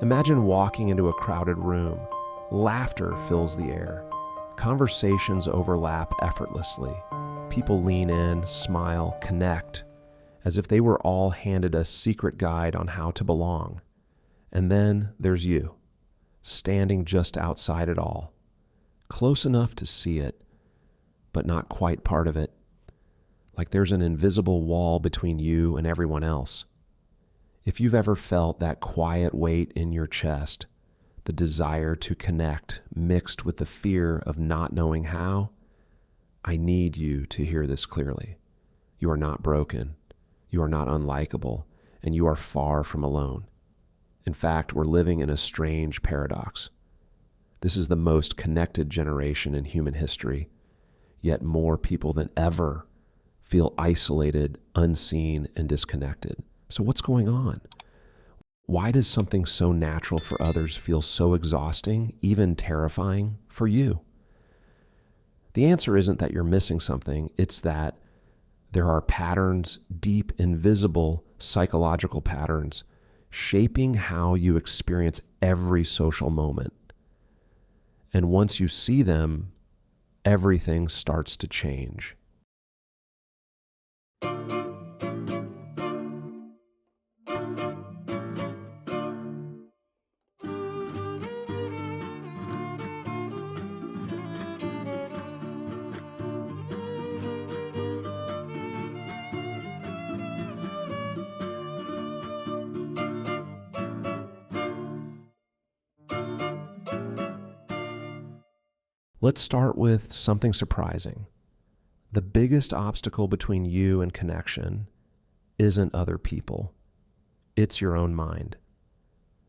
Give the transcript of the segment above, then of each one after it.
Imagine walking into a crowded room. Laughter fills the air. Conversations overlap effortlessly. People lean in, smile, connect, as if they were all handed a secret guide on how to belong. And then there's you, standing just outside it all, close enough to see it, but not quite part of it, like there's an invisible wall between you and everyone else. If you've ever felt that quiet weight in your chest, the desire to connect mixed with the fear of not knowing how, I need you to hear this clearly. You are not broken, you are not unlikable, and you are far from alone. In fact, we're living in a strange paradox. This is the most connected generation in human history, yet more people than ever feel isolated, unseen, and disconnected. So what's going on? Why does something so natural for others feel so exhausting, even terrifying for you? The answer isn't that you're missing something, it's that there are patterns, deep, invisible psychological patterns, shaping how you experience every social moment. And once you see them, everything starts to change. Let's start with something surprising. The biggest obstacle between you and connection isn't other people. It's your own mind.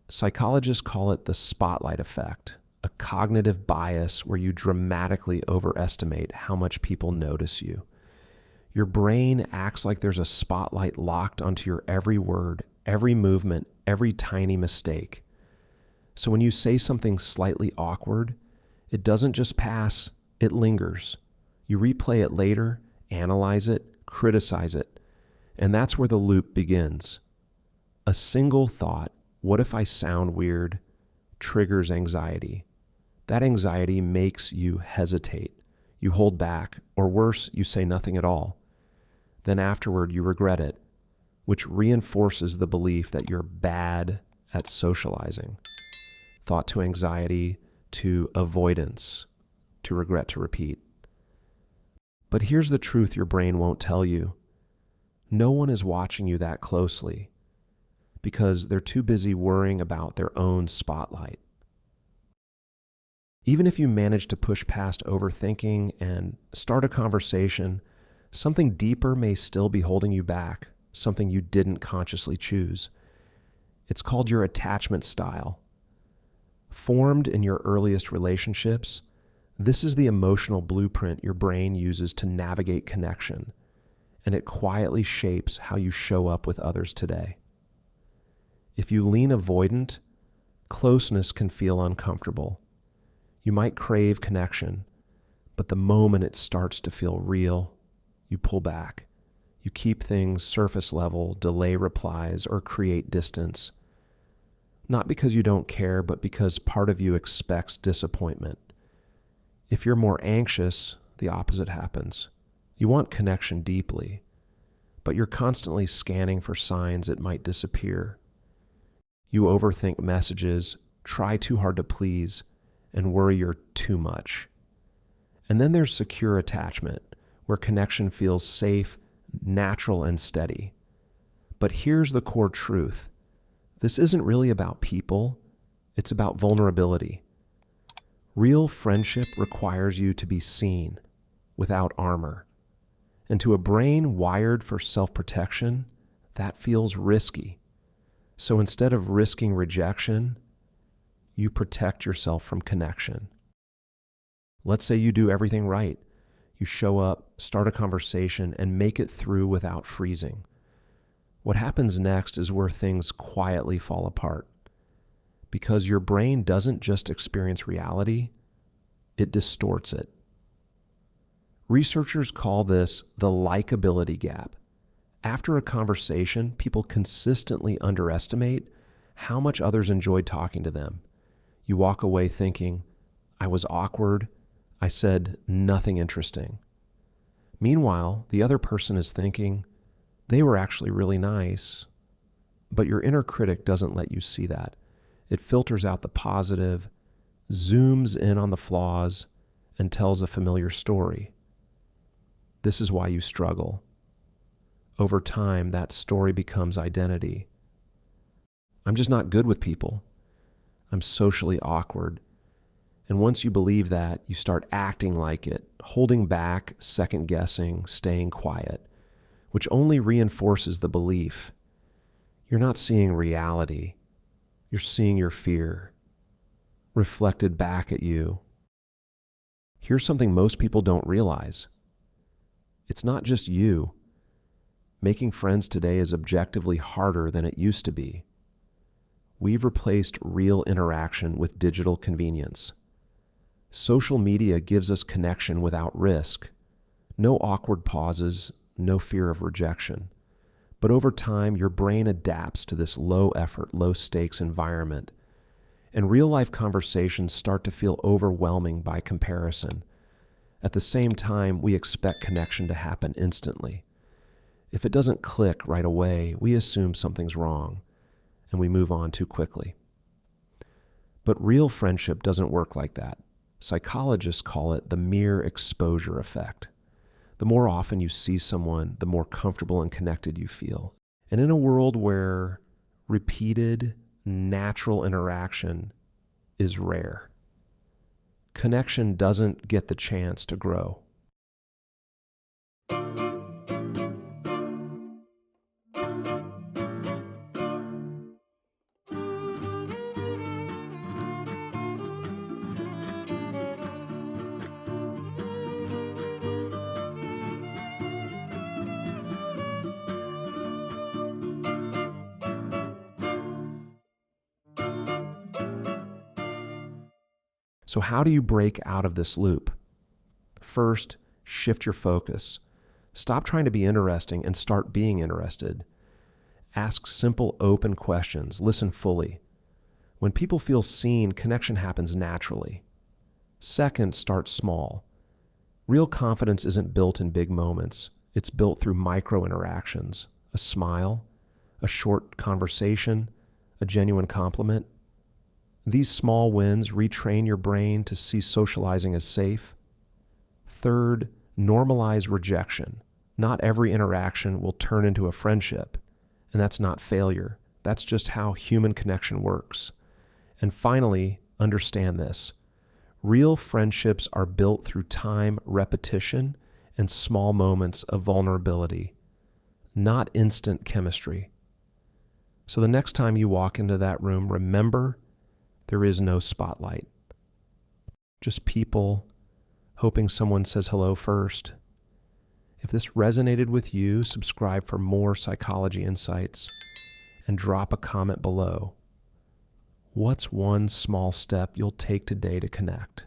Psychologists call it the spotlight effect, a cognitive bias where you dramatically overestimate how much people notice you. Your brain acts like there's a spotlight locked onto your every word, every movement, every tiny mistake. So when you say something slightly awkward, it doesn't just pass, it lingers. You replay it later, analyze it, criticize it, and that's where the loop begins. A single thought, what if I sound weird, triggers anxiety. That anxiety makes you hesitate. You hold back, or worse, you say nothing at all. Then afterward, you regret it, which reinforces the belief that you're bad at socializing. Thought to anxiety, to avoidance, to regret to repeat. But here's the truth your brain won't tell you. No one is watching you that closely because they're too busy worrying about their own spotlight. Even if you manage to push past overthinking and start a conversation, something deeper may still be holding you back, something you didn't consciously choose. It's called your attachment style. Formed in your earliest relationships, this is the emotional blueprint your brain uses to navigate connection, and it quietly shapes how you show up with others today. If you lean avoidant, closeness can feel uncomfortable. You might crave connection, but the moment it starts to feel real, you pull back. You keep things surface level, delay replies, or create distance. Not because you don't care, but because part of you expects disappointment. If you're more anxious, the opposite happens. You want connection deeply, but you're constantly scanning for signs it might disappear. You overthink messages, try too hard to please, and worry you're too much. And then there's secure attachment, where connection feels safe, natural, and steady. But here's the core truth. This isn't really about people, it's about vulnerability. Real friendship requires you to be seen, without armor. And to a brain wired for self-protection, that feels risky. So instead of risking rejection, you protect yourself from connection. Let's say you do everything right. You show up, start a conversation, and make it through without freezing. What happens next is where things quietly fall apart. Because your brain doesn't just experience reality, it distorts it. Researchers call this the likability gap. After a conversation, people consistently underestimate how much others enjoyed talking to them. You walk away thinking, I was awkward, I said nothing interesting. Meanwhile, the other person is thinking, they were actually really nice. But your inner critic doesn't let you see that. It filters out the positive, zooms in on the flaws, and tells a familiar story. This is why you struggle. Over time, that story becomes identity. I'm just not good with people. I'm socially awkward. And once you believe that, you start acting like it, holding back, second-guessing, staying quiet, which only reinforces the belief. You're not seeing reality. You're seeing your fear reflected back at you. Here's something most people don't realize. It's not just you. Making friends today is objectively harder than it used to be. We've replaced real interaction with digital convenience. Social media gives us connection without risk. No awkward pauses, no fear of rejection. But over time, your brain adapts to this low-effort, low-stakes environment, and real-life conversations start to feel overwhelming by comparison. At the same time, we expect connection to happen instantly. If it doesn't click right away, we assume something's wrong, and we move on too quickly. But real friendship doesn't work like that. Psychologists call it the mere exposure effect. The more often you see someone, the more comfortable and connected you feel. And in a world where repeated, natural interaction is rare, connection doesn't get the chance to grow. So how do you break out of this loop? First, shift your focus. Stop trying to be interesting and start being interested. Ask simple, open questions. Listen fully. When people feel seen, connection happens naturally. Second, start small. Real confidence isn't built in big moments. It's built through micro interactions. A smile, a short conversation, a genuine compliment. These small wins retrain your brain to see socializing as safe. Third, normalize rejection. Not every interaction will turn into a friendship, and that's not failure. That's just how human connection works. And finally, understand this. Real friendships are built through time, repetition, and small moments of vulnerability, not instant chemistry. So the next time you walk into that room, remember, there is no spotlight. Just people hoping someone says hello first. If this resonated with you, subscribe for more psychology insights and drop a comment below. What's one small step you'll take today to connect?